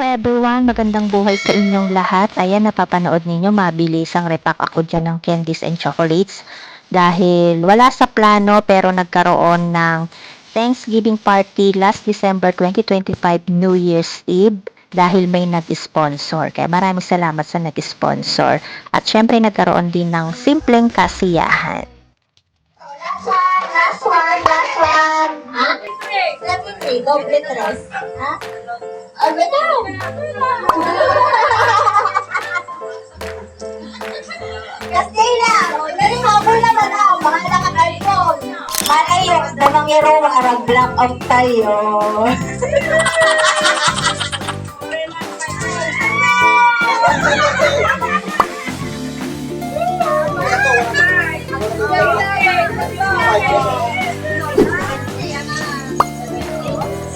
everyone, magandang buhay sa inyong lahat. Ayan, napapanood ninyo, mabilisang repack ako dyan ng candies and chocolates. Dahil wala sa plano pero nagkaroon ng Thanksgiving party last December 2025 New Year's Eve. Dahil may nag-sponsor. Kaya maraming salamat sa nag-sponsor. At syempre nagkaroon din ng simpleng kasiyahan. Last one. Ha? Doble tres. Ha? Ano daw? Kastila! Galing habol naman ako. Bahala ka alcohol. Malayo. Damang iro, harang black out tayo.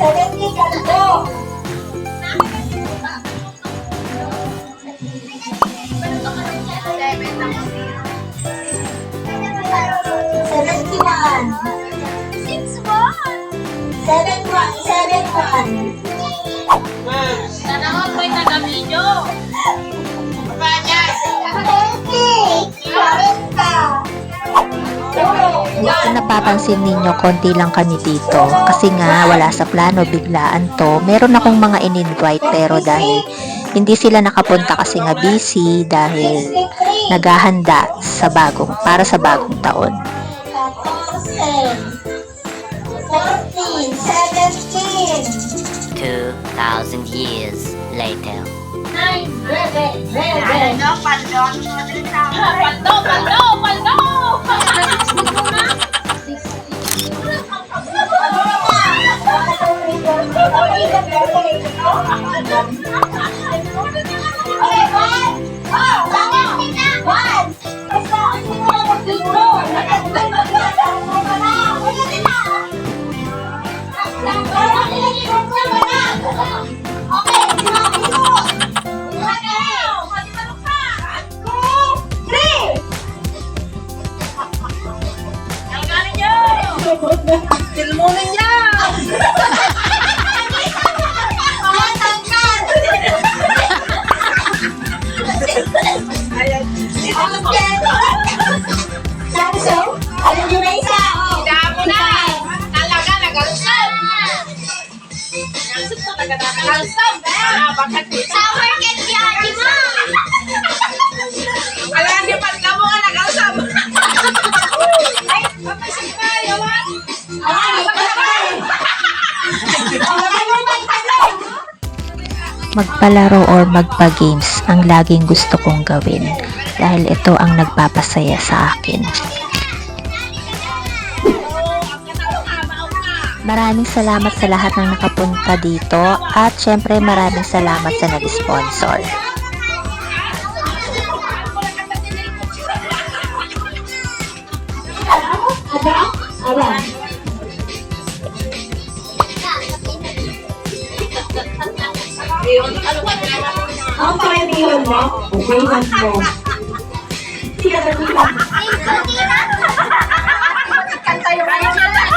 Seventy kalbo. Seventy-one. 71. Tanahon ko'y taga-video. Kung napapansin ninyo, konti lang kami dito. Kasi nga, wala sa plano, biglaan to. Meron akong mga in-invite pero dahil hindi sila nakapunta kasi nga busy dahil naghahanda para sa bagong taon. 14, 17. 2,000 years later. Paldo! Silmunin niya! Damo na! Talaga, nagalusog! Nagalusog! Bakit dito? Sour cake yan, di ba? Wala, di pa ka mo nga nagalusog! Ay, papasok ka, yawan! Magpalaro or magpa-games ang laging gusto kong gawin dahil ito ang nagpapasaya sa akin. Maraming salamat sa lahat ng nakapunta dito at syempre maraming salamat sa nag-sponsor. Ang pangyayon mo, ubayhan mo. Siya na nila. Kanta yung ano na lang!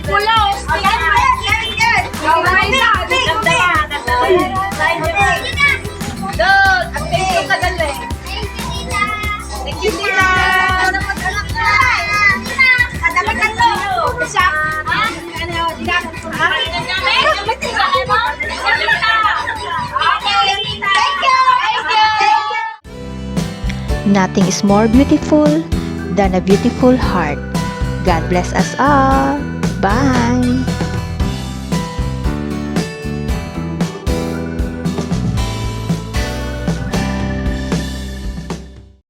Pulos! Yan! Doon! Ang thank you ka dali! Thank you, Tita! Dapat ka to! Siya! Nothing is more beautiful than a beautiful heart. God bless us all. Bye!